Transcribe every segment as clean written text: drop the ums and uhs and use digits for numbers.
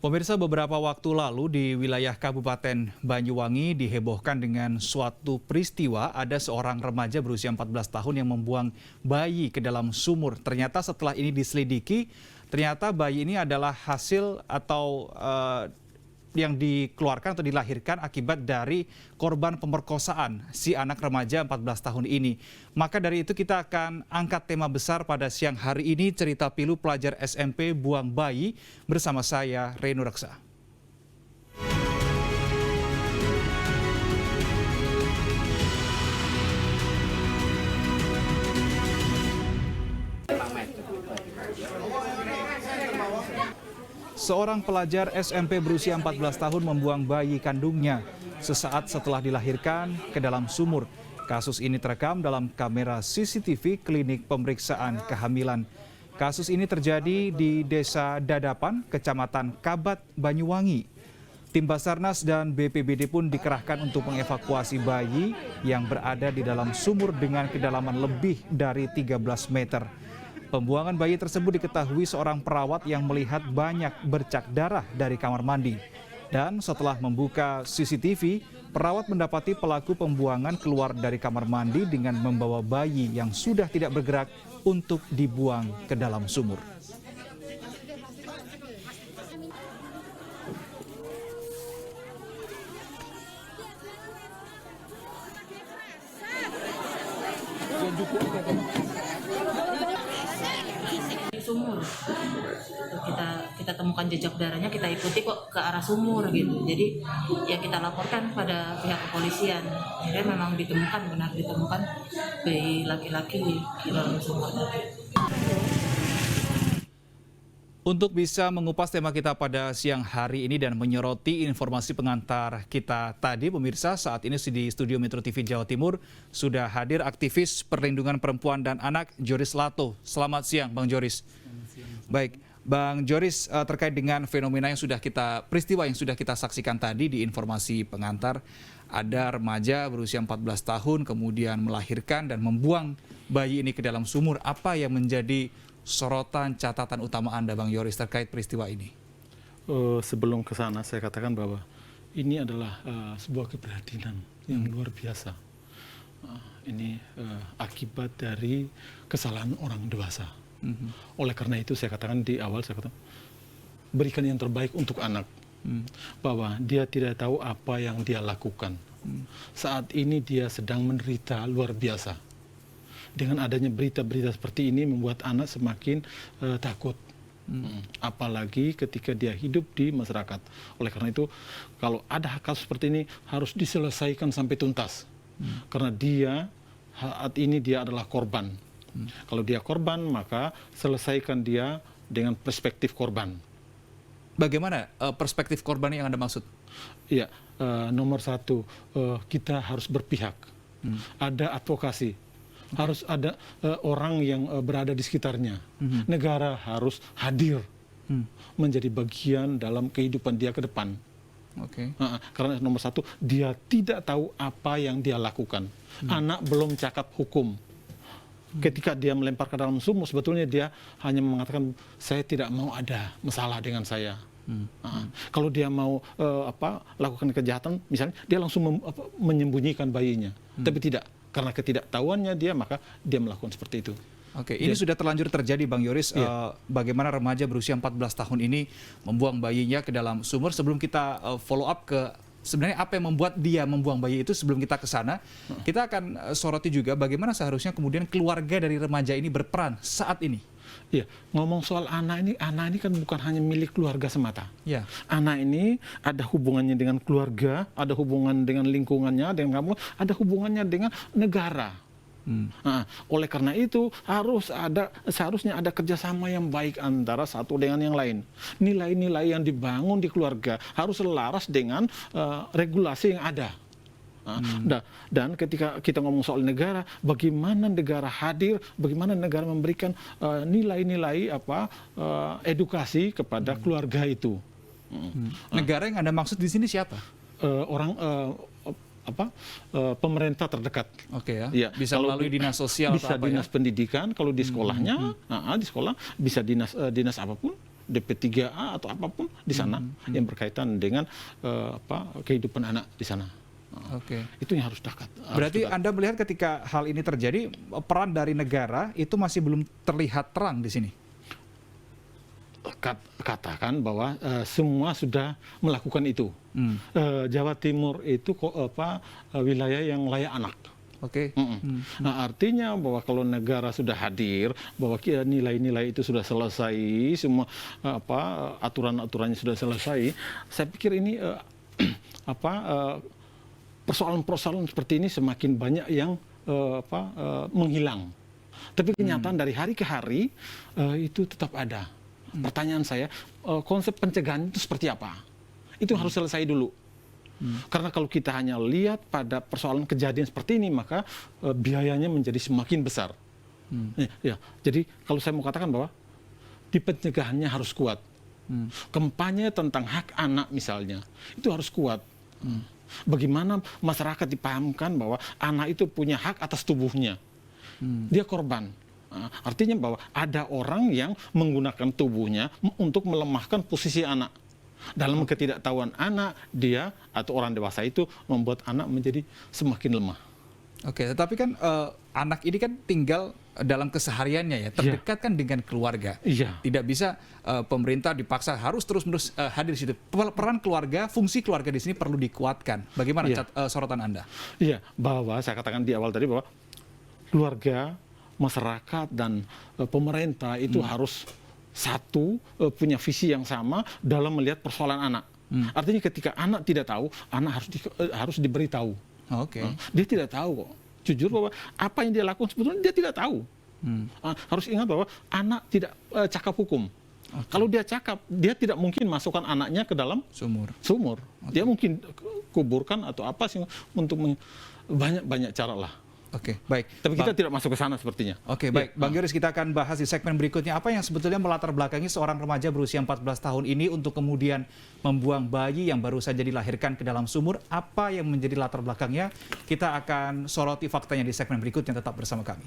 Pemirsa, beberapa waktu lalu di wilayah Kabupaten Banyuwangi dihebohkan dengan suatu peristiwa ada seorang remaja berusia 14 tahun yang membuang bayi ke dalam sumur. Ternyata setelah ini diselidiki, ternyata bayi ini adalah hasil atau yang dikeluarkan atau dilahirkan akibat dari korban pemerkosaan si anak remaja 14 tahun ini. Maka dari itu kita akan angkat tema besar pada siang hari ini, cerita pilu pelajar SMP buang bayi bersama saya, Renu Reksa. Seorang pelajar SMP berusia 14 tahun membuang bayi kandungnya sesaat setelah dilahirkan ke dalam sumur. Kasus ini terekam dalam kamera CCTV klinik pemeriksaan kehamilan. Kasus ini terjadi di Desa Dadapan, Kecamatan Kabat, Banyuwangi. Tim Basarnas dan BPBD pun dikerahkan untuk mengevakuasi bayi yang berada di dalam sumur dengan kedalaman lebih dari 13 meter. Pembuangan bayi tersebut diketahui seorang perawat yang melihat banyak bercak darah dari kamar mandi. Dan setelah membuka CCTV, perawat mendapati pelaku pembuangan keluar dari kamar mandi dengan membawa bayi yang sudah tidak bergerak untuk dibuang ke dalam sumur. Sumur, kita temukan jejak darahnya, kita ikuti kok ke arah sumur gitu. Jadi ya kita laporkan pada pihak kepolisian. Akhirnya memang benar ditemukan bayi laki-laki di dalam sumur. Untuk bisa mengupas tema kita pada siang hari ini dan menyoroti informasi pengantar kita tadi, pemirsa, saat ini di Studio Metro TV Jawa Timur sudah hadir aktivis perlindungan perempuan dan anak, Joris Lato. Selamat siang, Bang Joris. Baik, Bang Joris, terkait dengan fenomena yang peristiwa yang sudah kita saksikan tadi di informasi pengantar, ada remaja berusia 14 tahun kemudian melahirkan dan membuang bayi ini ke dalam sumur. Apa yang menjadi sorotan catatan utama Anda, Bang Joris, terkait peristiwa ini? Sebelum ke sana saya katakan bahwa ini adalah sebuah keprihatinan yang luar biasa. Ini akibat dari kesalahan orang dewasa. Oleh karena itu saya katakan di awal, saya katakan berikan yang terbaik untuk anak. Bahwa dia tidak tahu apa yang dia lakukan. Saat ini dia sedang menderita luar biasa. Dengan adanya berita-berita seperti ini membuat anak semakin takut. Apalagi ketika dia hidup di masyarakat. Oleh karena itu, kalau ada kasus seperti ini harus diselesaikan sampai tuntas. Karena saat ini dia adalah korban. Kalau dia korban, maka selesaikan dia dengan perspektif korban. Bagaimana perspektif korban yang Anda maksud? Iya, nomor satu, kita harus berpihak. Ada advokasi. Harus ada orang yang berada di sekitarnya. Negara harus hadir menjadi bagian dalam kehidupan dia ke depan. Karena nomor satu, dia tidak tahu apa yang dia lakukan. Anak belum cakap hukum. Ketika dia melempar ke dalam sumur, sebetulnya dia hanya mengatakan, saya tidak mau ada masalah dengan saya. Kalau dia mau lakukan kejahatan, misalnya dia langsung menyembunyikan bayinya. Tapi tidak. Karena ketidaktahuannya dia, maka dia melakukan seperti itu. Oke, ini sudah terlanjur terjadi, Bang Joris. Bagaimana remaja berusia 14 tahun ini membuang bayinya ke dalam sumur. Sebelum kita follow up ke sebenarnya apa yang membuat dia membuang bayi itu, sebelum kita ke sana, kita akan soroti juga bagaimana seharusnya kemudian keluarga dari remaja ini berperan saat ini. Iya, ngomong soal anak ini kan bukan hanya milik keluarga semata. Ya. Anak ini ada hubungannya dengan keluarga, ada hubungan dengan lingkungannya, dengan kamu, ada hubungannya dengan negara. Oleh karena itu seharusnya ada kerjasama yang baik antara satu dengan yang lain. Nilai-nilai yang dibangun di keluarga harus selaras dengan regulasi yang ada. Dan ketika kita ngomong soal negara, bagaimana negara hadir, bagaimana negara memberikan nilai-nilai edukasi kepada keluarga itu. Negara yang Anda maksud di sini siapa? Pemerintah terdekat. Oke ya. Ya, bisa melalui dinas sosial bisa atau apa dinas ya? pendidikan, kalau di sekolahnya, di sekolah bisa dinas apapun. DP3A atau apapun di sana yang berkaitan dengan kehidupan anak di sana. Oke. Itu yang harus dekat. Berarti Anda melihat ketika hal ini terjadi, peran dari negara itu masih belum terlihat terang di sini? Katakan bahwa semua sudah melakukan itu. Jawa Timur itu wilayah yang layak anak. Oke. Nah, artinya bahwa kalau negara sudah hadir, bahwa nilai-nilai itu sudah selesai, semua aturan-aturannya sudah selesai, saya pikir ini persoalan-persoalan seperti ini semakin banyak yang menghilang. Tapi kenyataan dari hari ke hari itu tetap ada. Pertanyaan saya, konsep pencegahan itu seperti apa? Itu harus selesai dulu. Karena kalau kita hanya lihat pada persoalan kejadian seperti ini, maka biayanya menjadi semakin besar. Ya, jadi kalau saya mau katakan bahwa di pencegahannya harus kuat. Kampanye tentang hak anak misalnya, itu harus kuat. Bagaimana masyarakat dipahamkan bahwa anak itu punya hak atas tubuhnya. Dia korban. Artinya bahwa ada orang yang menggunakan tubuhnya untuk melemahkan posisi anak. Dalam ketidaktahuan anak, dia atau orang dewasa itu membuat anak menjadi semakin lemah. Oke, tetapi kan anak ini kan tinggal dalam kesehariannya ya, terdekat kan dengan keluarga. Iya. Tidak bisa pemerintah dipaksa harus terus-menerus hadir di situ. Peran keluarga, fungsi keluarga di sini perlu dikuatkan. Bagaimana sorotan Anda? Iya, bahwa saya katakan di awal tadi bahwa keluarga, masyarakat dan pemerintah itu harus satu, punya visi yang sama dalam melihat persoalan anak. Artinya ketika anak tidak tahu, anak harus diberitahu. Oke. Dia tidak tahu kok. Jujur bahwa apa yang dia lakukan sebetulnya dia tidak tahu. Harus ingat bahwa anak tidak cakap hukum. Kalau dia cakap, dia tidak mungkin masukkan anaknya ke dalam sumur. Dia mungkin kuburkan atau apa sih untuk banyak cara lah. Oke, baik. Tapi kita tidak masuk ke sana sepertinya. Oke, baik. Bang Yoris, kita akan bahas di segmen berikutnya apa yang sebetulnya melatar belakangi seorang remaja berusia 14 tahun ini untuk kemudian membuang bayi yang baru saja dilahirkan ke dalam sumur. Apa yang menjadi latar belakangnya? Kita akan soroti faktanya di segmen berikutnya. Tetap bersama kami.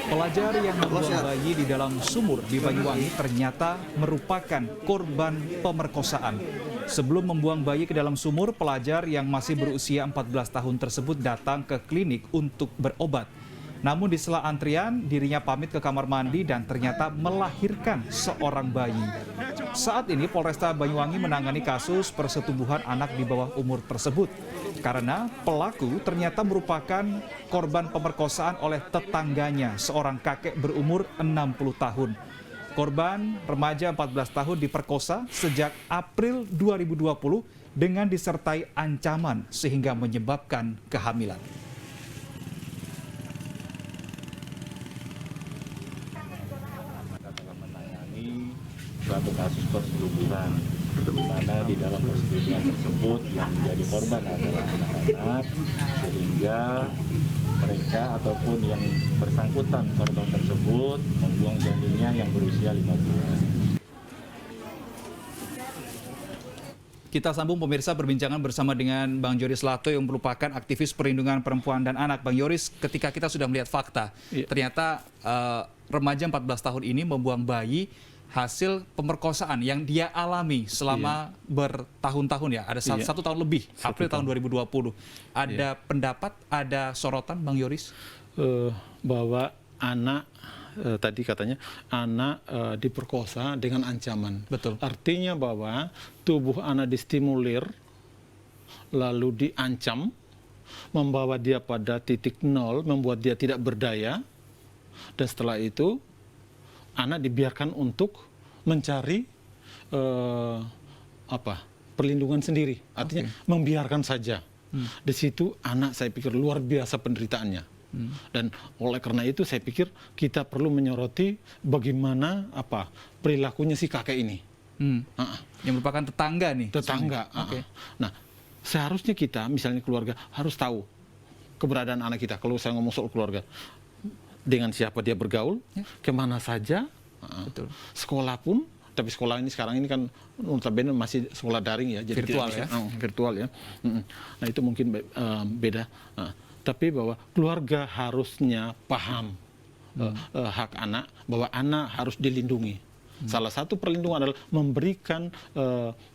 Pelajar yang membuang bayi di dalam sumur di Banyuwangi ternyata merupakan korban pemerkosaan. Sebelum membuang bayi ke dalam sumur, pelajar yang masih berusia 14 tahun tersebut datang ke klinik untuk berobat. Namun di sela antrian, dirinya pamit ke kamar mandi dan ternyata melahirkan seorang bayi. Saat ini Polresta Banyuwangi menangani kasus persetubuhan anak di bawah umur tersebut. Karena pelaku ternyata merupakan korban pemerkosaan oleh tetangganya, seorang kakek berumur 60 tahun. Korban remaja 14 tahun diperkosa sejak April 2020 dengan disertai ancaman sehingga menyebabkan kehamilan. Menangani suatu kasus persetubuhan, di mana di dalam persetubuhan tersebut yang menjadi korban adalah anak-anak, sehingga mereka ataupun yang bersangkutan korban tersebut membuang janinnya yang berusia 5 bulan. Kita sambung pemirsa perbincangan bersama dengan Bang Yoris Lato yang merupakan aktivis perlindungan perempuan dan anak. Bang Yoris, ketika kita sudah melihat fakta, ternyata remaja 14 tahun ini membuang bayi hasil pemerkosaan yang dia alami selama bertahun-tahun ya. Ada satu tahun lebih, April tahun 2020. Ada pendapat, ada sorotan Bang Yoris? Bahwa anak tadi katanya anak diperkosa dengan ancaman. Betul. Artinya bahwa tubuh anak distimulir lalu diancam, membawa dia pada titik nol, membuat dia tidak berdaya, dan setelah itu anak dibiarkan untuk mencari perlindungan sendiri. Artinya membiarkan saja. Di situ anak saya pikir luar biasa penderitaannya. Dan oleh karena itu saya pikir kita perlu menyoroti bagaimana perilakunya si kakek ini. Yang merupakan tetangga nih. Tetangga. Oke. Nah, seharusnya kita, misalnya keluarga, harus tahu keberadaan anak kita. Kalau saya ngomong soal keluarga, dengan siapa dia bergaul, kemana saja, Betul. sekolah pun. Tapi sekolah ini sekarang ini kan notabene masih sekolah daring ya, jadi Virtual tidak ya? Virtual ya. Nah itu mungkin beda. Tapi bahwa keluarga harusnya paham hak anak, bahwa anak harus dilindungi. Salah satu perlindungan adalah memberikan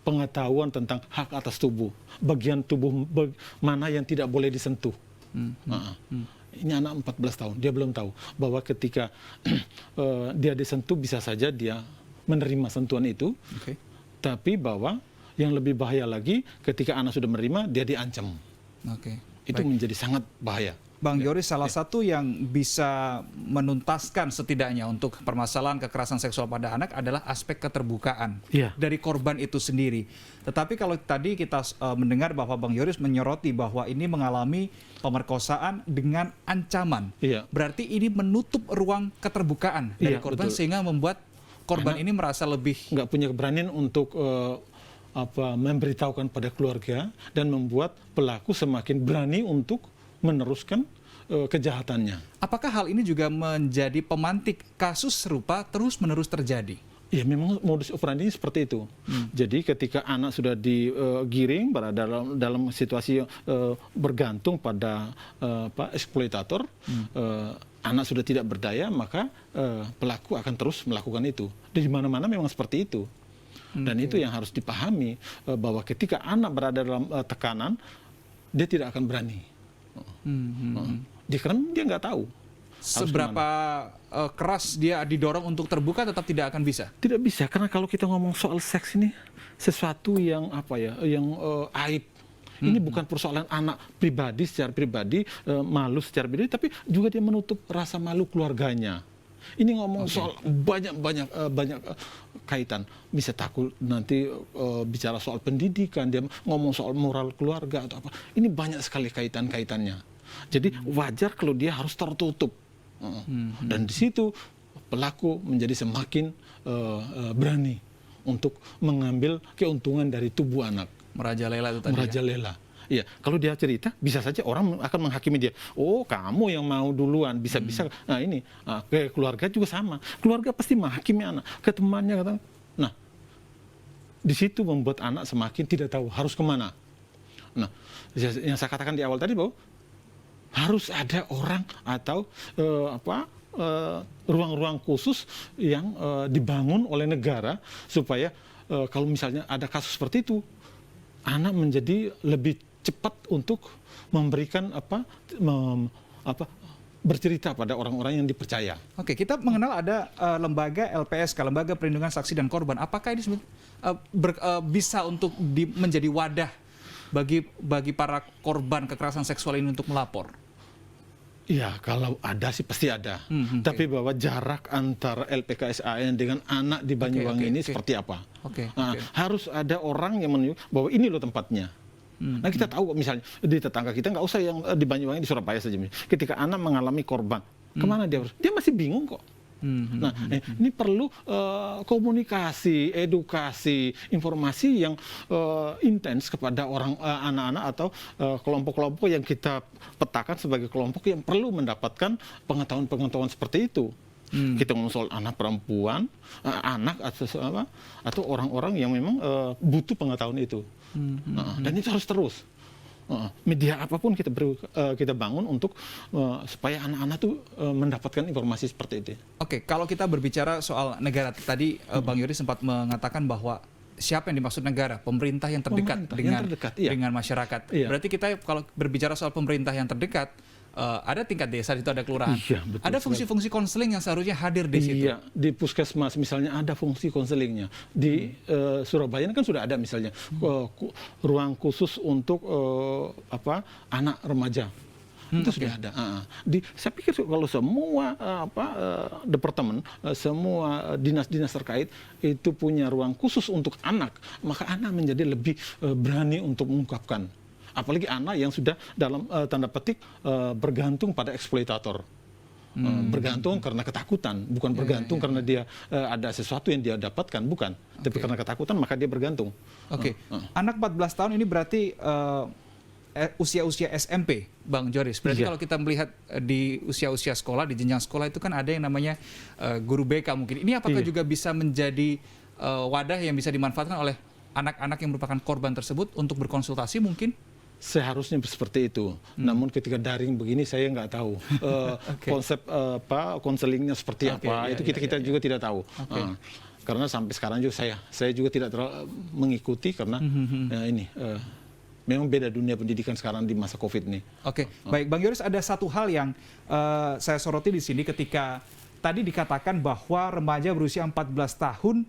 pengetahuan tentang hak atas tubuh, bagian tubuh mana yang tidak boleh disentuh. Ini anak 14 tahun, dia belum tahu bahwa ketika dia disentuh bisa saja dia menerima sentuhan itu, tapi bahwa yang lebih bahaya lagi ketika anak sudah menerima, dia diancam. Itu menjadi sangat bahaya. Bang Yoris, salah satu yang bisa menuntaskan setidaknya untuk permasalahan kekerasan seksual pada anak adalah aspek keterbukaan dari korban itu sendiri. Tetapi kalau tadi kita mendengar bahwa Bang Yoris menyoroti bahwa ini mengalami pemerkosaan dengan ancaman. Berarti ini menutup ruang keterbukaan dari korban, sehingga membuat korban ini merasa lebih nggak punya keberanian untuk memberitahukan pada keluarga, dan membuat pelaku semakin berani untuk meneruskan kejahatannya. Apakah hal ini juga menjadi pemantik kasus serupa terus-menerus terjadi? Ya memang modus operandi seperti itu. Jadi ketika anak sudah digiring berada dalam situasi bergantung pada eksploitator, anak sudah tidak berdaya, maka pelaku akan terus melakukan itu. Di mana-mana memang seperti itu. Dan itu yang harus dipahami, bahwa ketika anak berada dalam tekanan, dia tidak akan berani. Karena dia nggak tahu. Seberapa keras dia didorong untuk terbuka, tetap tidak akan bisa? Tidak bisa, karena kalau kita ngomong soal seks ini sesuatu yang yang aib. Ini bukan persoalan anak pribadi secara pribadi, malu secara pribadi, tapi juga dia menutup rasa malu keluarganya. Ini ngomong soal banyak kaitan. Bisa takut nanti bicara soal pendidikan, dia ngomong soal moral keluarga atau apa. Ini banyak sekali kaitan-kaitannya. Jadi wajar kalau dia harus tertutup. Dan di situ pelaku menjadi semakin berani untuk mengambil keuntungan dari tubuh anak. Merajalela itu tadi. Merajalela. Iya, kalau dia cerita, bisa saja orang akan menghakimi dia. Oh, kamu yang mau duluan, bisa-bisa. Nah ini, ke keluarga juga sama. Keluarga pasti menghakimi anak, ke temannya. Nah, di situ membuat anak semakin tidak tahu harus kemana. Nah, yang saya katakan di awal tadi bahwa harus ada orang atau ruang-ruang khusus yang dibangun oleh negara supaya kalau misalnya ada kasus seperti itu, anak menjadi lebih cepat untuk memberikan bercerita pada orang-orang yang dipercaya. Oke, kita mengenal ada lembaga LPSK, Lembaga Perlindungan Saksi dan Korban. Apakah ini bisa untuk menjadi wadah bagi para korban kekerasan seksual ini untuk melapor? Ya, kalau ada sih pasti ada. Tapi bahwa jarak antara LPKSAN dengan anak di Banyuwangi ini seperti apa? Harus ada orang yang menunjuk bahwa ini loh tempatnya. Nah kita tahu misalnya di tetangga kita, nggak usah yang di Banyuwangi, di Surabaya saja. Ketika anak mengalami korban, kemana dia harus? Dia masih bingung kok. Nah ini perlu komunikasi, edukasi, informasi yang intens kepada orang anak-anak atau kelompok-kelompok yang kita petakan sebagai kelompok yang perlu mendapatkan pengetahuan-pengetahuan seperti itu. Kita ngomong soal anak perempuan, anak atau orang-orang yang memang butuh pengetahuan itu. Dan itu harus terus. Media apapun kita bangun untuk supaya anak-anak tuh mendapatkan informasi seperti itu. Oke, kalau kita berbicara soal negara, tadi Bang Yoris sempat mengatakan bahwa siapa yang dimaksud negara? Pemerintah yang terdekat dengan masyarakat. Berarti kita kalau berbicara soal pemerintah yang terdekat, ada tingkat desa, itu ada kelurahan. Ada fungsi-fungsi konseling yang seharusnya hadir di situ. Iya, di puskesmas misalnya ada fungsi konselingnya. Di Surabaya kan sudah ada misalnya ruang khusus untuk anak remaja. Itu sudah ada. Saya pikir kalau semua departemen, semua dinas-dinas terkait itu punya ruang khusus untuk anak, maka anak menjadi lebih berani untuk mengungkapkan. Apalagi anak yang sudah dalam tanda petik bergantung pada eksploitator. Bergantung karena ketakutan, bukan bergantung karena dia ada sesuatu yang dia dapatkan, bukan. Tapi karena ketakutan maka dia bergantung. Oke. Anak 14 tahun ini berarti usia-usia SMP, Bang Joris. Berarti Iya. kalau kita melihat di usia-usia sekolah, di jenjang sekolah itu kan ada yang namanya guru BK mungkin. Ini apakah juga bisa menjadi wadah yang bisa dimanfaatkan oleh anak-anak yang merupakan korban tersebut untuk berkonsultasi mungkin? Seharusnya seperti itu. Namun ketika daring begini saya nggak tahu konsep konselingnya seperti apa. Itu kita juga tidak tahu. Karena sampai sekarang juga saya juga tidak terlalu mengikuti karena memang beda dunia pendidikan sekarang di masa Covid ini. Oke, baik Bang Yoris, ada satu hal yang saya soroti di sini ketika tadi dikatakan bahwa remaja berusia 14 tahun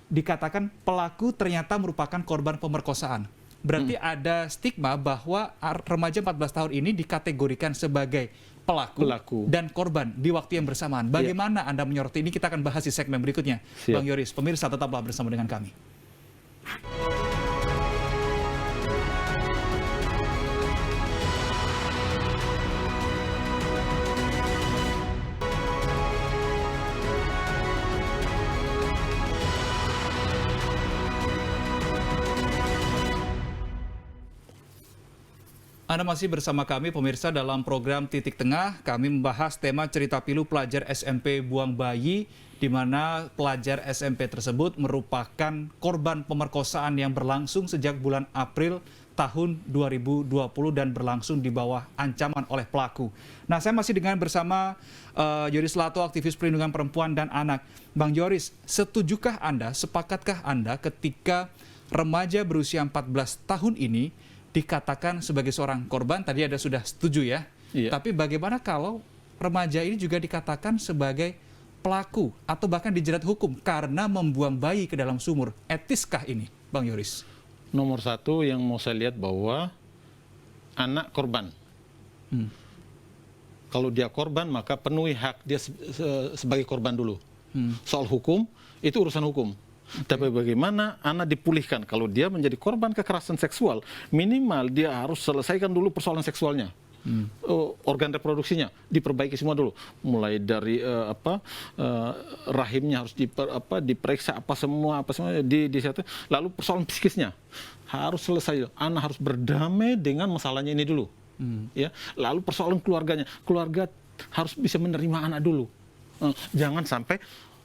dikatakan pelaku ternyata merupakan korban pemerkosaan. Berarti ada stigma bahwa remaja 14 tahun ini dikategorikan sebagai pelaku dan korban di waktu yang bersamaan. Bagaimana Anda menyoroti ini? Kita akan bahas di segmen berikutnya. Siap. Bang Yoris, pemirsa tetaplah bersama dengan kami. Anda masih bersama kami pemirsa dalam program Titik Tengah. Kami membahas tema cerita pilu pelajar SMP buang bayi, di mana pelajar SMP tersebut merupakan korban pemerkosaan yang berlangsung sejak bulan April tahun 2020 dan berlangsung di bawah ancaman oleh pelaku. Nah, saya masih bersama Yoris Lato, aktivis perlindungan perempuan dan anak. Bang Yoris, setujukah Anda, sepakatkah Anda ketika remaja berusia 14 tahun ini dikatakan sebagai seorang korban? Tadi ada sudah setuju ya. Iya. Tapi bagaimana kalau remaja ini juga dikatakan sebagai pelaku atau bahkan dijerat hukum karena membuang bayi ke dalam sumur? Etiskah ini, Bang Yoris? Nomor satu yang mau saya lihat bahwa anak korban. Kalau dia korban maka penuhi hak dia sebagai korban dulu. Soal hukum itu urusan hukum. Tapi bagaimana anak dipulihkan kalau dia menjadi korban kekerasan seksual, minimal dia harus selesaikan dulu persoalan seksualnya. Organ reproduksinya diperbaiki semua dulu, mulai dari rahimnya harus diperiksa apa semua lalu persoalan psikisnya harus selesai. Anak harus berdamai dengan masalahnya ini dulu. Ya, lalu persoalan keluarganya, keluarga harus bisa menerima anak dulu. Jangan sampai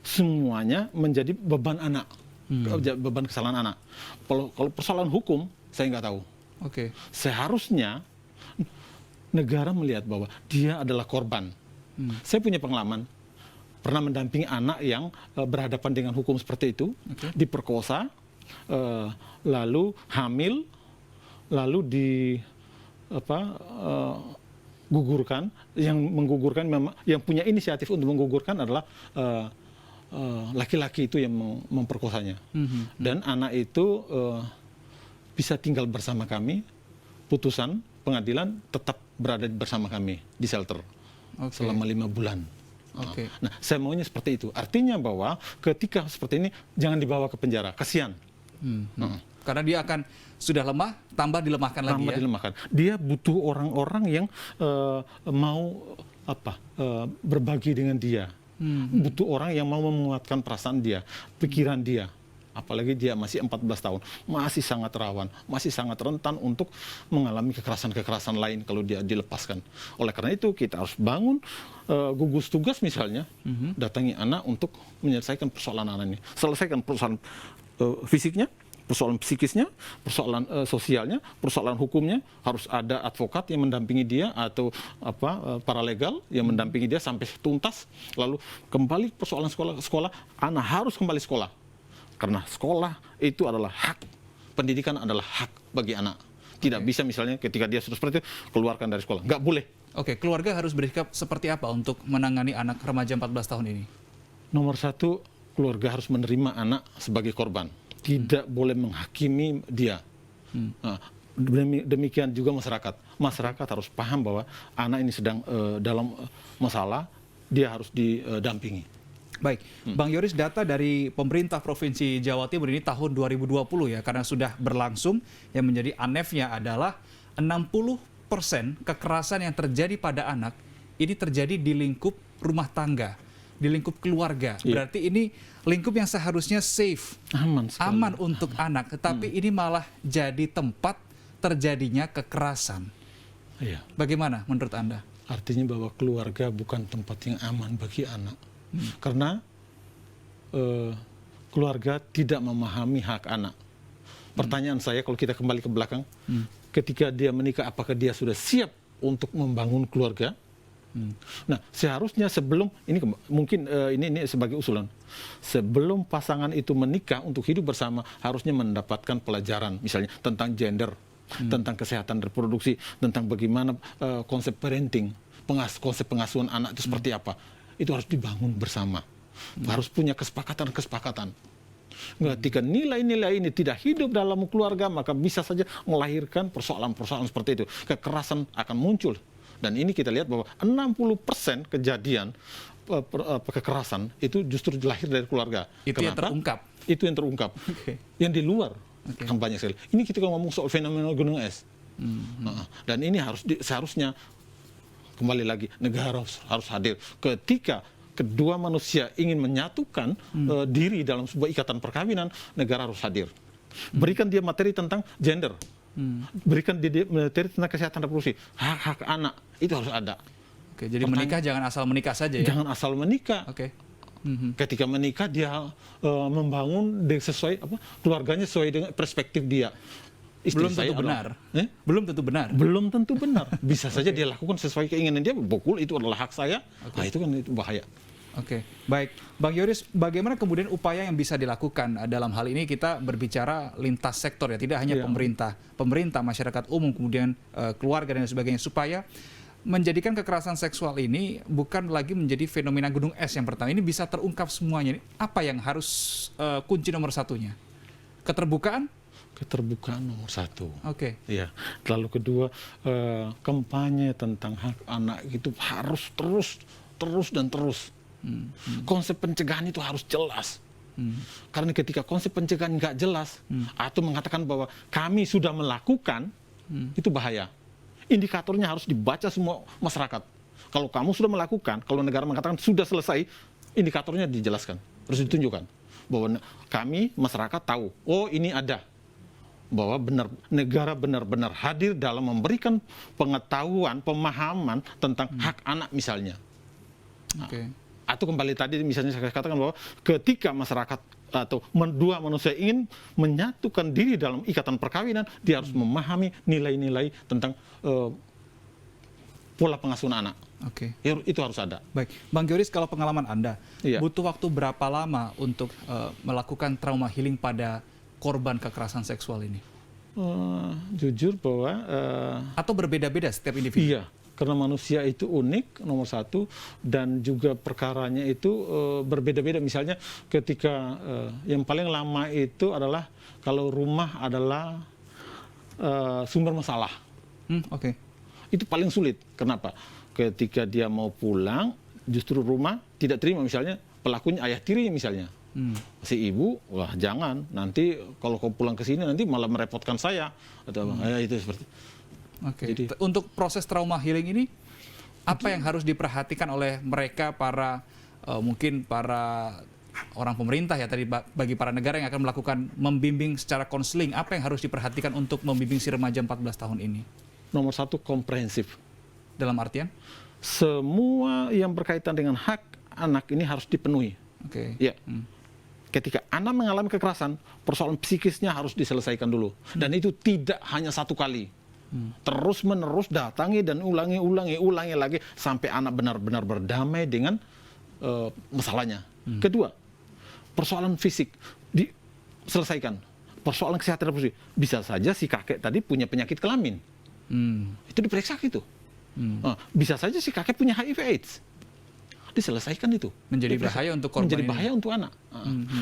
semuanya menjadi beban anak, beban kesalahan anak. Kalau persoalan hukum, saya nggak tahu. Seharusnya negara melihat bahwa dia adalah korban. Saya punya pengalaman, pernah mendampingi anak yang berhadapan dengan hukum seperti itu, diperkosa, lalu hamil, lalu gugurkan. Yang menggugurkan memang, yang punya inisiatif untuk menggugurkan adalah laki-laki itu yang memperkosanya. Dan anak itu bisa tinggal bersama kami, putusan pengadilan tetap berada bersama kami di shelter selama 5 bulan. Nah, saya maunya seperti itu. Artinya bahwa ketika seperti ini jangan dibawa ke penjara, kasihan. Karena dia akan sudah lemah, tambah dilemahkan lagi ya. Dilemahkan. Dia butuh orang-orang yang mau berbagi dengan dia. Butuh orang yang mau menguatkan perasaan dia, pikiran dia. Apalagi dia masih 14 tahun, masih sangat rawan, masih sangat rentan untuk mengalami kekerasan-kekerasan lain kalau dia dilepaskan. Oleh karena itu kita harus bangun gugus tugas misalnya, datangi anak untuk menyelesaikan persoalan anak ini. Selesaikan persoalan fisiknya, persoalan psikisnya, persoalan sosialnya, persoalan hukumnya. Harus ada advokat yang mendampingi dia atau paralegal yang mendampingi dia sampai tuntas. Lalu kembali persoalan sekolah, anak harus kembali sekolah. Karena sekolah itu adalah hak, pendidikan adalah hak bagi anak. Tidak bisa misalnya ketika dia sudah seperti itu, keluarkan dari sekolah. Nggak boleh. Keluarga harus bersikap seperti apa untuk menangani anak remaja 14 tahun ini? Nomor satu, keluarga harus menerima anak sebagai korban. Tidak boleh menghakimi dia. Nah, demikian juga masyarakat. Masyarakat harus paham bahwa anak ini sedang dalam masalah, dia harus didampingi. Baik, Bang Yoris, data dari pemerintah Provinsi Jawa Timur ini tahun 2020 ya, karena sudah berlangsung, yang menjadi anefnya adalah 60% kekerasan yang terjadi pada anak ini terjadi di lingkup rumah tangga, di lingkup keluarga. Berarti ini lingkup yang seharusnya safe, aman untuk anak, tetapi ini malah jadi tempat terjadinya kekerasan. Iya. Bagaimana menurut Anda? Artinya bahwa keluarga bukan tempat yang aman bagi anak. Karena keluarga tidak memahami hak anak. Pertanyaan saya, kalau kita kembali ke belakang, ketika dia menikah, apakah dia sudah siap untuk membangun keluarga? Nah, seharusnya sebelum ini mungkin ini sebagai usulan, sebelum pasangan itu menikah untuk hidup bersama, harusnya mendapatkan pelajaran, misalnya tentang gender, tentang kesehatan reproduksi, tentang bagaimana konsep parenting, konsep pengasuhan anak itu seperti apa. Itu harus dibangun bersama, harus punya kesepakatan. Ketika nilai-nilai ini tidak hidup dalam keluarga, maka bisa saja melahirkan persoalan-persoalan seperti itu. Kekerasan akan muncul. Dan ini kita lihat bahwa 60% kejadian kekerasan itu justru lahir dari keluarga. Itu yang terungkap? Itu yang terungkap. Yang di luar kan banyak sekali. Ini kita ngomong soal fenomena gunung es. Dan ini seharusnya, kembali lagi, negara harus hadir. Ketika kedua manusia ingin menyatukan diri dalam sebuah ikatan perkawinan, negara harus hadir. Berikan dia materi tentang gender. Berikan dia materi tentang kesehatan reproduksi, hak-hak anak, itu harus ada. Oke, jadi menikah jangan asal menikah saja ya? Jangan asal menikah. Oke. Ketika menikah dia membangun sesuai keluarganya sesuai dengan perspektif dia. Belum tentu benar. Belum tentu benar. Belum tentu benar. Bisa saja dia lakukan sesuai keinginan dia. Bukul itu adalah hak saya. Nah, itu kan itu bahaya. Oke, baik. Bang Yoris, bagaimana kemudian upaya yang bisa dilakukan dalam hal ini? Kita berbicara lintas sektor ya, tidak hanya pemerintah, masyarakat umum, kemudian keluarga dan sebagainya, supaya menjadikan kekerasan seksual ini bukan lagi menjadi fenomena gunung es yang pertama. Ini bisa terungkap semuanya. Apa yang harus kunci nomor satunya? Keterbukaan? Keterbukaan nomor satu. Oke. Ya. Lalu kedua, kampanye tentang hak anak itu harus terus dan terus. Konsep pencegahan itu harus jelas. Karena ketika konsep pencegahan nggak jelas, atau mengatakan bahwa kami sudah melakukan, itu bahaya. Indikatornya harus dibaca semua masyarakat. Kalau kamu sudah melakukan, kalau negara mengatakan sudah selesai, indikatornya dijelaskan, harus ditunjukkan. Bahwa kami, masyarakat tahu, oh ini ada. Bahwa negara benar-benar hadir dalam memberikan pengetahuan, pemahaman tentang hak anak misalnya. Atau kembali tadi misalnya saya katakan bahwa ketika masyarakat atau dua manusia ingin menyatukan diri dalam ikatan perkawinan, dia harus memahami nilai-nilai tentang pola pengasuhan anak. Itu harus ada. Baik, Bang Yoris, kalau pengalaman Anda, butuh waktu berapa lama untuk melakukan trauma healing pada korban kekerasan seksual ini? Jujur bahwa atau berbeda-beda setiap individu? Iya. Karena manusia itu unik, nomor satu, dan juga perkaranya itu berbeda-beda. Misalnya ketika yang paling lama itu adalah kalau rumah adalah sumber masalah. Itu paling sulit. Kenapa? Ketika dia mau pulang, justru rumah tidak terima. Misalnya pelakunya ayah tirinya misalnya. Si ibu, wah jangan, nanti kalau kau pulang ke sini nanti malah merepotkan saya. Atau itu seperti. Jadi, untuk proses trauma healing ini, apa yang harus diperhatikan oleh mereka mungkin para orang pemerintah ya tadi, bagi para negara yang akan melakukan membimbing secara konseling, apa yang harus diperhatikan untuk membimbing si remaja 14 tahun ini? Nomor satu, komprehensif. Dalam artian? Semua yang berkaitan dengan hak anak ini harus dipenuhi. Ya. Ketika anak mengalami kekerasan, persoalan psikisnya harus diselesaikan dulu. Dan itu tidak hanya satu kali. Terus-menerus datangi dan ulangi lagi sampai anak benar-benar berdamai dengan masalahnya. Kedua, persoalan fisik diselesaikan. Persoalan kesehatan reproduksi, bisa saja si kakek tadi punya penyakit kelamin. Itu diperiksa gitu. Bisa saja si kakek punya HIV/AIDS. Diselesaikan itu. Menjadi bahaya untuk korban. Menjadi bahaya untuk anak.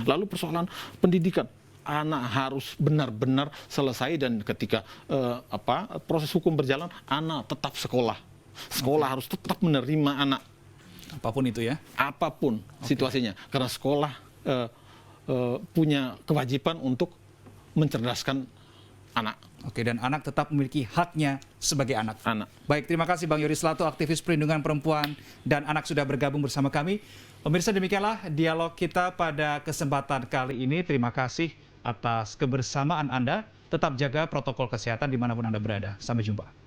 Lalu persoalan pendidikan. Anak harus benar-benar selesai, dan ketika proses hukum berjalan, anak tetap sekolah. Sekolah harus tetap menerima anak. Apapun itu ya? Apapun situasinya. Karena sekolah punya kewajiban untuk mencerdaskan anak. Oke, dan anak tetap memiliki haknya sebagai anak. Baik, terima kasih Bang Yoris Lato, aktivis perlindungan perempuan dan anak sudah bergabung bersama kami. Pemirsa, demikianlah dialog kita pada kesempatan kali ini. Terima kasih atas kebersamaan Anda. Tetap jaga protokol kesehatan dimanapun Anda berada. Sampai jumpa.